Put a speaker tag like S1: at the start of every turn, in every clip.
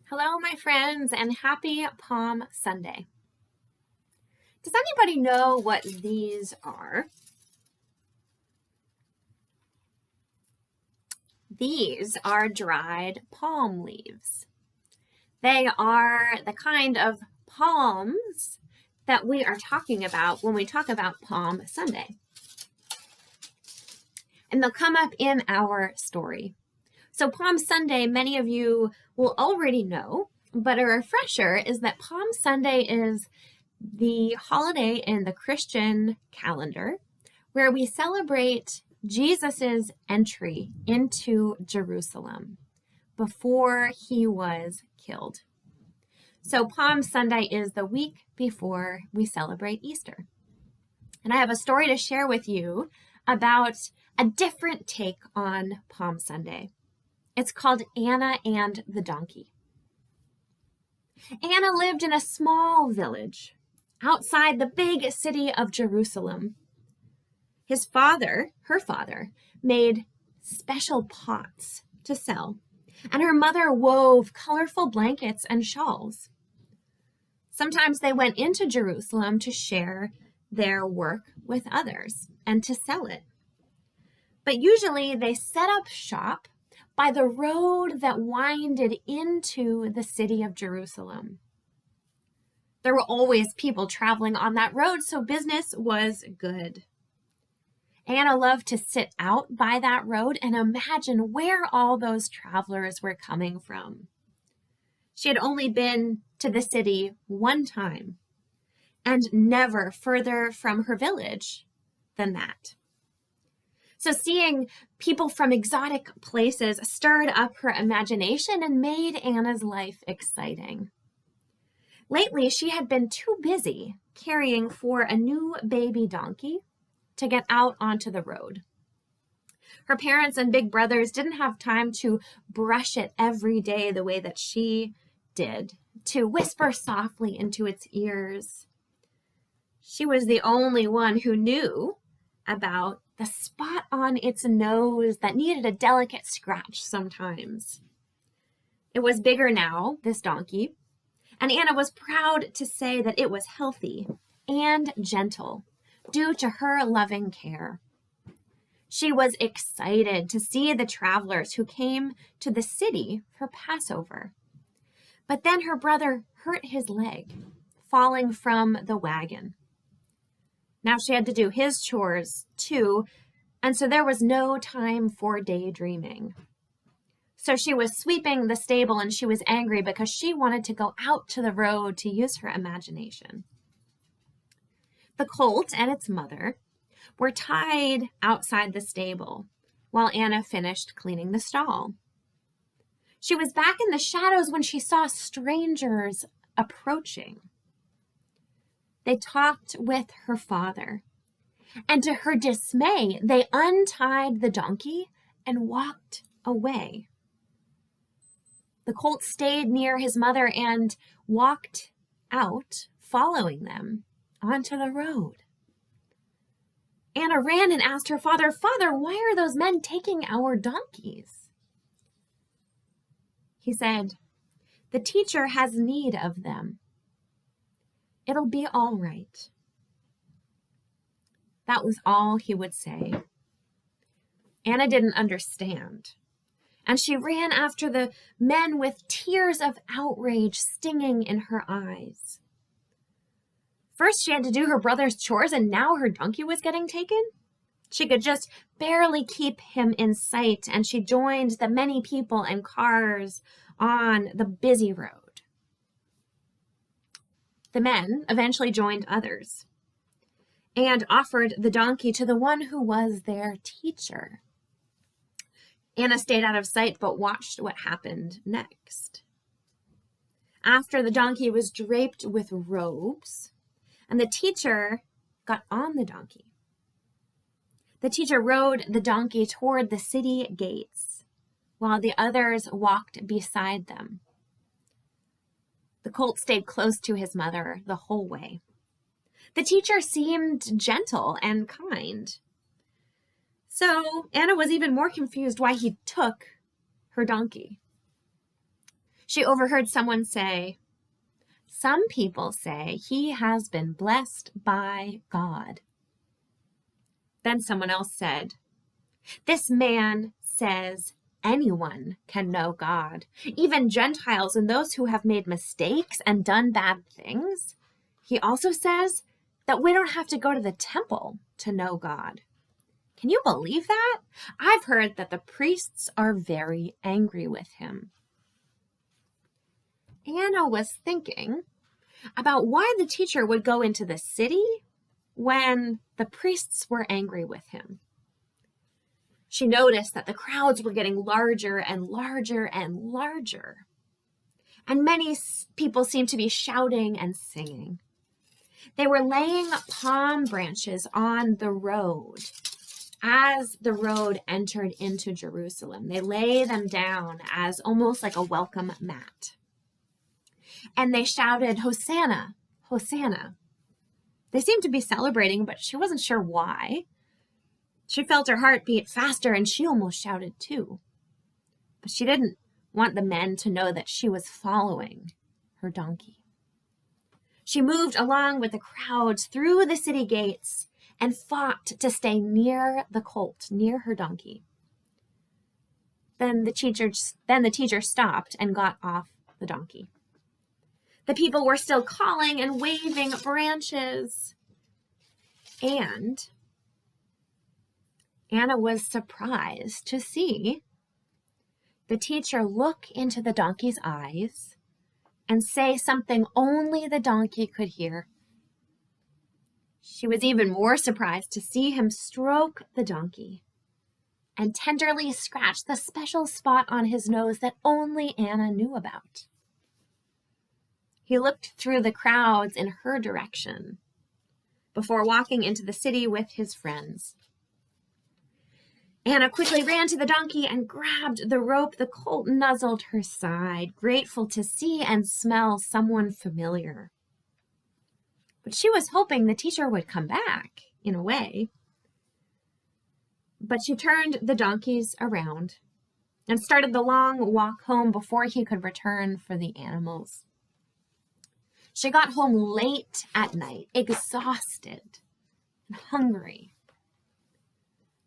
S1: Hello, my friends, and happy Palm Sunday. Does anybody know what these are? These are dried palm leaves. They are the kind of palms that we are talking about when we talk about Palm Sunday. And they'll come up in our story. So Palm Sunday, many of you will already know, but a refresher is that Palm Sunday is the holiday in the Christian calendar where we celebrate Jesus's entry into Jerusalem before he was killed. So Palm Sunday is the week before we celebrate Easter. And I have a story to share with you about a different take on Palm Sunday. It's called Anna and the Donkey. Anna lived in a small village outside the big city of Jerusalem. Her father, made special pots to sell, and her mother wove colorful blankets and shawls. Sometimes they went into Jerusalem to share their work with others and to sell it. But usually they set up shop by the road that winded into the city of Jerusalem. There were always people traveling on that road, so business was good. Anna loved to sit out by that road and imagine where all those travelers were coming from. She had only been to the city one time and never further from her village than that. So seeing people from exotic places stirred up her imagination and made Anna's life exciting. Lately, she had been too busy caring for a new baby donkey to get out onto the road. Her parents and big brothers didn't have time to brush it every day the way that she did, to whisper softly into its ears. She was the only one who knew about the spot on its nose that needed a delicate scratch sometimes. It was bigger now, this donkey, and Anna was proud to say that it was healthy and gentle due to her loving care. She was excited to see the travelers who came to the city for Passover. But then her brother hurt his leg, falling from the wagon. Now she had to do his chores too, and so there was no time for daydreaming. So she was sweeping the stable and she was angry because she wanted to go out to the road to use her imagination. The colt and its mother were tied outside the stable while Anna finished cleaning the stall. She was back in the shadows when she saw strangers approaching. They talked with her father, and to her dismay, they untied the donkey and walked away. The colt stayed near his mother and walked out, following them onto the road. Anna ran and asked her father, "Father, why are those men taking our donkeys?" He said, "The teacher has need of them. It'll be all right." That was all he would say. Anna didn't understand, and she ran after the men with tears of outrage stinging in her eyes. First, she had to do her brother's chores, and now her donkey was getting taken. She could just barely keep him in sight, and she joined the many people and cars on the busy road. The men eventually joined others and offered the donkey to the one who was their teacher. Anna stayed out of sight but watched what happened next. After the donkey was draped with robes, and the teacher got on the donkey. The teacher rode the donkey toward the city gates, while the others walked beside them. The colt stayed close to his mother the whole way. The teacher seemed gentle and kind. So Anna was even more confused why he took her donkey. She overheard someone say, "Some people say he has been blessed by God." Then someone else said, "This man says anyone can know God, even Gentiles and those who have made mistakes and done bad things. He also says that we don't have to go to the temple to know God." Can you believe that? I've heard that the priests are very angry with him. Anna was thinking about why the teacher would go into the city when the priests were angry with him. She noticed that the crowds were getting larger and larger and larger, and many people seemed to be shouting and singing. They were laying palm branches on the road as the road entered into Jerusalem. They lay them down as almost like a welcome mat. And they shouted, "Hosanna, Hosanna." They seemed to be celebrating, but she wasn't sure why. She felt her heart beat faster, and she almost shouted too. But she didn't want the men to know that she was following her donkey. She moved along with the crowds through the city gates and fought to stay near the colt, near her donkey. Then the teacher stopped and got off the donkey. The people were still calling and waving branches. And Anna was surprised to see the teacher look into the donkey's eyes and say something only the donkey could hear. She was even more surprised to see him stroke the donkey and tenderly scratch the special spot on his nose that only Anna knew about. He looked through the crowds in her direction before walking into the city with his friends. Anna quickly ran to the donkey and grabbed the rope. The colt nuzzled her side, grateful to see and smell someone familiar. But she was hoping the teacher would come back, in a way. But she turned the donkeys around and started the long walk home before he could return for the animals. She got home late at night, exhausted and hungry.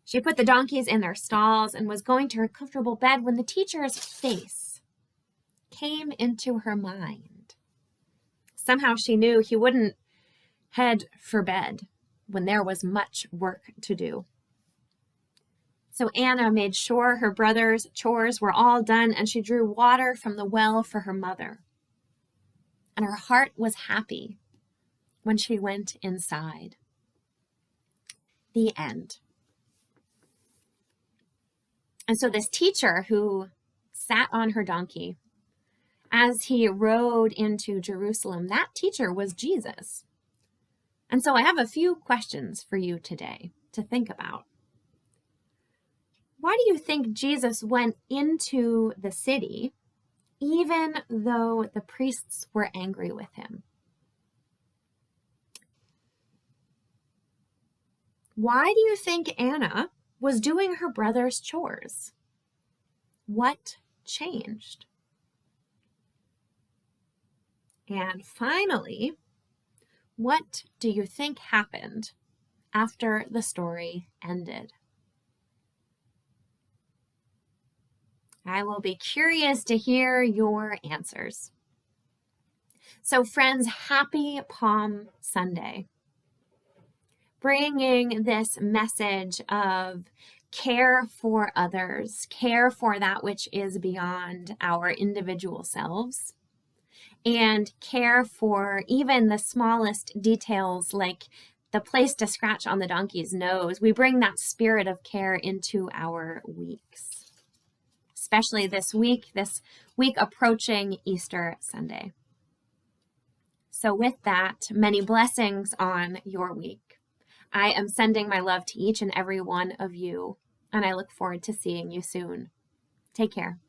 S1: She put the donkeys in their stalls and was going to her comfortable bed when the teacher's face came into her mind. Somehow she knew he wouldn't head for bed when there was much work to do. So Anna made sure her brother's chores were all done, and she drew water from the well for her mother. And her heart was happy when she went inside. The end. And so this teacher who sat on her donkey as he rode into Jerusalem, that teacher was Jesus. And so I have a few questions for you today to think about. Why do you think Jesus went into the city even though the priests were angry with him? Why do you think Anna was doing her brother's chores? What changed? And finally, what do you think happened after the story ended? I will be curious to hear your answers. So friends, happy Palm Sunday. Bringing this message of care for others, care for that which is beyond our individual selves, and care for even the smallest details like the place to scratch on the donkey's nose. We bring that spirit of care into our weeks, especially this week approaching Easter Sunday. So with that, many blessings on your week. I am sending my love to each and every one of you, and I look forward to seeing you soon. Take care.